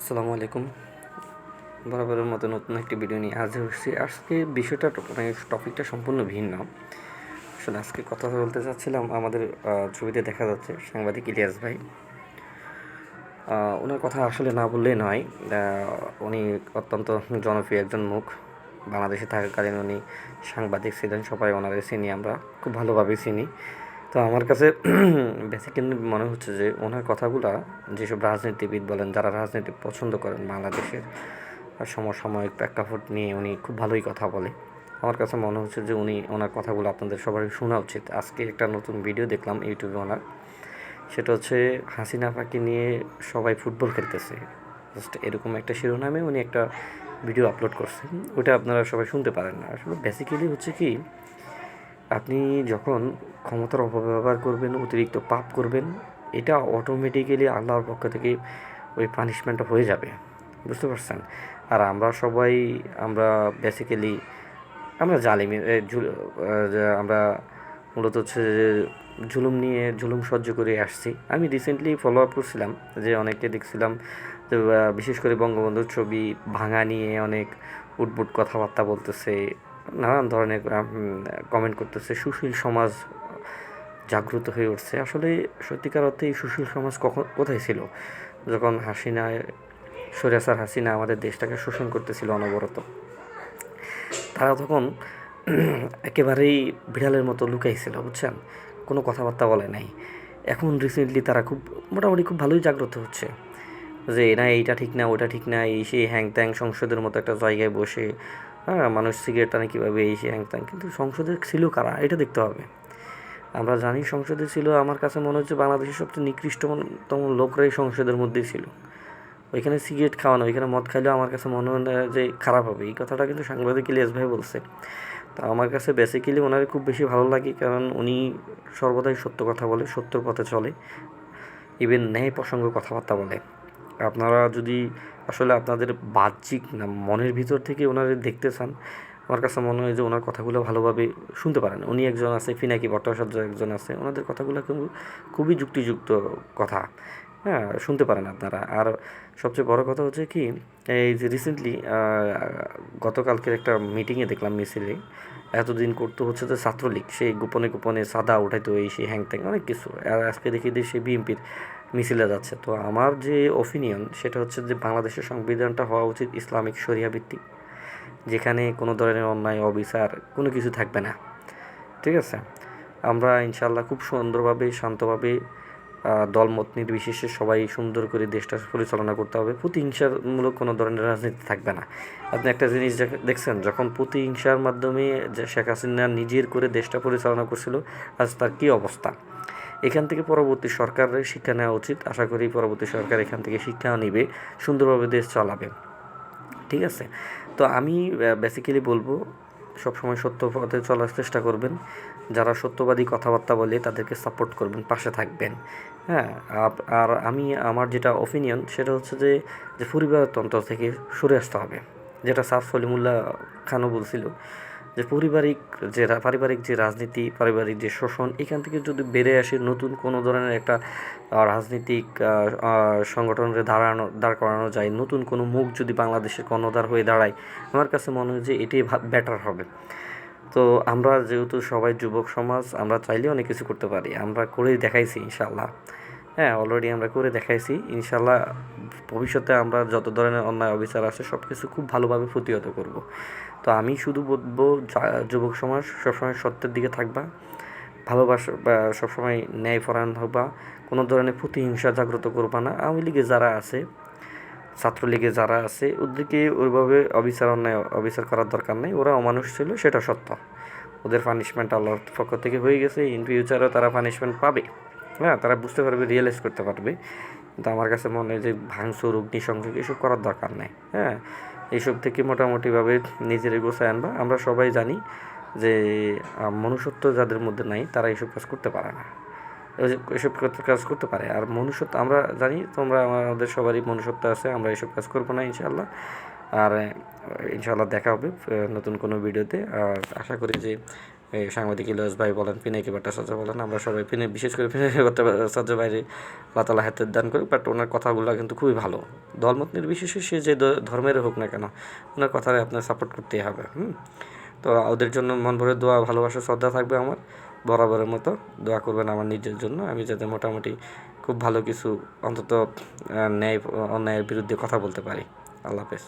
আসসালামু আলাইকুম। বরাবরের মতো নতুন একটি ভিডিও নিয়ে হাজির হচ্ছি। আজকে বিষয়টা টপিকটা সম্পূর্ণ ভিন্ন। আসলে আজকে কথা বলতে চাচ্ছিলাম আমাদের ছবিতে দেখা যাচ্ছে সাংবাদিক ইলিয়াস ভাই। ওনার কথা আসলে না বললেই নয়। উনি অত্যন্ত জনপ্রিয় একজন মুখ। বাংলাদেশে থাকাকালীন উনি সাংবাদিক ছিলেন, সবাই ওনারে চিনি, আমরা খুব ভালোভাবেই চিনি। তো আমার কাছে বেসিক্যালি মনে হচ্ছে যে ওনার কথাগুলা যেসব রাজনীতিবিদ বলেন, যারা রাজনীতি পছন্দ করেন বাংলাদেশের সমসাময়িক প্রেক্ষাপট নিয়ে উনি খুব ভালোই কথা বলে। আমার কাছে মনে হচ্ছে যে ওনার কথাগুলো আপনাদের সবারই শোনা উচিত। আজকে একটা নতুন ভিডিও দেখলাম ইউটিউবে ওনার, সেটা হচ্ছে হাসিনা আপাকে নিয়ে সবাই ফুটবল খেলতেছে, জাস্ট এরকম একটা শিরোনামে উনি একটা ভিডিও আপলোড করছেন। ওটা আপনারা সবাই শুনতে পারেন না। আসলে বেসিক্যালি হচ্ছে কি, আপনি যখন ক্ষমতার অপব্যবহার করবেন, অতিরিক্ত পাপ করবেন, এটা অটোমেটিক্যালি আল্লাহর পক্ষ থেকে ওই পানিশমেন্টটা হয়ে যাবে, বুঝতে পারছেন? আর আমরা বেসিক্যালি আমরা জালিমি আমরা মূলত হচ্ছে যে জুলুম সহ্য করে আসছি। আমি রিসেন্টলি ফলো আপ করছিলাম যে অনেককে দেখছিলাম যে বিশেষ করে বঙ্গবন্ধুর ছবি ভাঙা নিয়ে অনেক উটবুট কথাবার্তা বলতেছে, নানান ধরনের কমেন্ট করতেছে। সুশীল সমাজ জাগ্রত হয়ে উঠছে। আসলে সত্যিকার অর্থে এই সুশীল সমাজ কোথায় ছিল যখন স্বৈরাচার হাসিনা আমাদের দেশটাকে শোষণ করতেছিল অনবরত? তারা তখন একেবারেই বিড়ালের মতো লুকাইছিল, বুঝছেন? কোনো কথাবার্তা বলে নাই। এখন রিসেন্টলি তারা মোটামুটি খুব ভালোই জাগ্রত হচ্ছে যে না, এইটা ঠিক না, ওটা ঠিক না, এই সেই হ্যাং ত্যাং, সংসদের মতো একটা জায়গায় বসে মানুষ সিগারেট টানে কীভাবে, এই সেই হ্যাং ত্যাং। কিন্তু সংসদে ছিল কারা, এটা দেখতে হবে। আমরা জানি সংসদে ছিল, আমার কাছে মনে হচ্ছে বাংলাদেশের সবচেয়ে নিকৃষ্টতম লোকরাই সংসদের মধ্যেই ছিল। ওইখানে সিগারেট খাওয়ানো, ওইখানে মদ খাইলেও আমার কাছে মনে হয় না যে খারাপ হবে। এই কথাটা কিন্তু সাংবাদিক ইলিয়াস ভাই বলছে। তো আমার কাছে বেসিক্যালি ওনার খুব বেশি ভালো লাগে, কারণ উনি সর্বদাই সত্য কথা বলে, সত্যর পথে চলে, ইভেন ন্যায় প্রসঙ্গ কথাবার্তা বলে। আপনারা যদি আসলে আপনাদের বাহ্যিক না মনের ভিতর থেকে ওনারে দেখতে চান, আমার কাছে মনে হয় যে ওনার কথাগুলো ভালোভাবে শুনতে পারেন। উনি একজন আছে, পিনাকি ভট্টাচার্য একজন আছে, ওনাদের কথাগুলো কিন্তু খুবই যুক্তিযুক্ত কথা। হ্যাঁ, শুনতে পারেন আপনারা। আর সবচেয়ে বড় কথা হচ্ছে কি, এই যে রিসেন্টলি গতকালকের একটা মিটিংয়ে দেখলাম মিছিলে এতদিন করতে হচ্ছে যে ছাত্রলীগ সেই গোপনে গোপনে সাদা উঠাইতো, এই সেই হ্যাং ত্যাং অনেক কিছু। আর আজকে দেখি যে সে বিএনপির মিছিলে যাচ্ছে। তো আমার যে ওপিনিয়ন সেটা হচ্ছে যে বাংলাদেশের সংবিধানটা হওয়া উচিত ইসলামিক শরিয়া ভিত্তিক, যেখানে কোনো ধরনের অন্যায় অবিচার কোনো কিছু থাকবে না। ঠিক আছে? আমরা ইনশাল্লাহ খুব সুন্দরভাবে শান্তভাবে দলমত নির্বিশেষে সবাই সুন্দর করে দেশটা পরিচালনা করতে হবে। প্রতিহিংসামূলক কোনো ধরনের রাজনীতি থাকবে না। আপনি একটা জিনিস দেখছেন, যখন প্রতিহিংসার মাধ্যমে যে শেখ হাসিনা নিজের করে দেশটা পরিচালনা করছিল, আজ তার কী অবস্থা। এখান থেকে পরবর্তী সরকারের শিক্ষা নেওয়া উচিত। আশা করি পরবর্তী সরকার এখান থেকে শিক্ষা নিবে, সুন্দরভাবে দেশ চালাবে। ঠিক আছে? তো আমি বেসিক্যালি বলবো, সবসময় সত্য পথে চলার চেষ্টা করবেন। যারা সত্যবাদী কথাবার্তা বলে তাদেরকে সাপোর্ট করবেন, পাশে থাকবেন। হ্যাঁ, আর আমার যেটা ওপিনিয়ন সেটা হচ্ছে যে পরিবারতন্ত্র থেকে সরে আসতে হবে। যেটা স্যার সলিমুল্লাহ খানও বলছিল যে পারিবারিক যে রাজনীতি, পারিবারিক যে শোষণ, এখান থেকে যদি বেড়ে আসে নতুন কোনো ধরনের একটা রাজনীতিক সংগঠনের দাঁড় করানো যায়, নতুন কোনো মুখ যদি বাংলাদেশের কর্ণধার হয়ে দাঁড়ায়, আমার কাছে মনে হয় যে এটাই বেটার হবে। তো আমরা যেহেতু সবাই যুবক সমাজ, আমরা চাইলে অনেক কিছু করতে পারি। আমরা করেই দেখাইছি ইনশাল্লাহ। হ্যাঁ, অলরেডি আমরা করে দেখাইছি ইনশাল্লাহ। ভবিষ্যতে আমরা যত ধরনের অন্যায় অবিচার আছে সব কিছু খুব ভালোভাবে প্রতিহত করব। তো আমি শুধু বলবো, যুবক সমাজ সবসময় সত্যের দিকে থাকবা, ভালোবাসা বা সবসময় ন্যায়পরায়ণ হবা, কোনো ধরনের প্রতিহিংসা জাগ্রত করবা না। আওয়ামী লীগে যারা আছে, ছাত্রলীগে যারা আছে, ওদেরকে ওইভাবে অবিচার করার দরকার নেই। ওরা অমানুষ ছিল, সেটা সত্য। ওদের পানিশমেন্ট আল্লাহর পক্ষ থেকে হয়ে গেছে। ইন ফিউচারও তারা পানিশমেন্ট পাবে। হ্যাঁ, তারা বুঝতে পারবে, রিয়েলাইজ করতে পারবে। কিন্তু আমার কাছে মনে হয় যে ভাঙচুর, অগ্নিসংযোগ এসব করার দরকার নেই। হ্যাঁ, এইসব থেকে মোটামুটিভাবে নিজের গোছায় আনবা। আমরা সবাই জানি যে মনুষ্যত্ব যাদের মধ্যে নাই তারা এইসব কাজ করতে পারে না, এসব কাজ করতে পারে। আর মনুষ্যত্ব আমরা জানি, আমাদের সবারই মনুষ্যত্ব আছে, আমরা এসব কাজ করবো না ইনশাআল্লাহ। আর ইনশাআল্লাহ দেখা হবে নতুন কোনো ভিডিওতে। আর আশা করি যে এই সাংবাদিক ইলিয়াস ভাই বলেন, পিনাকি ভট্টাচার্য বলেন, আমরা সবাই বিশেষ করে পিনাকি ভট্টাচার্য বাইরে আল্লাহ তাআলা হাতের দান করি, বাট ওনার কথাগুলো কিন্তু খুবই ভালো। দলমত নির্বিশেষে সে যে ধর্মের হোক না কেন, ওনার কথায় আপনার সাপোর্ট করতেই হবে। তো ওদের জন্য মন ভরে দোয়া, ভালোবাসা, শ্রদ্ধা থাকবে আমার বরাবরের মতো। দোয়া করবেন আমার নিজের জন্য, আমি যাতে মোটামুটি খুব ভালো কিছু অন্তত অন্যায়ের বিরুদ্ধে কথা বলতে পারি। আল্লাহ হাফেজ।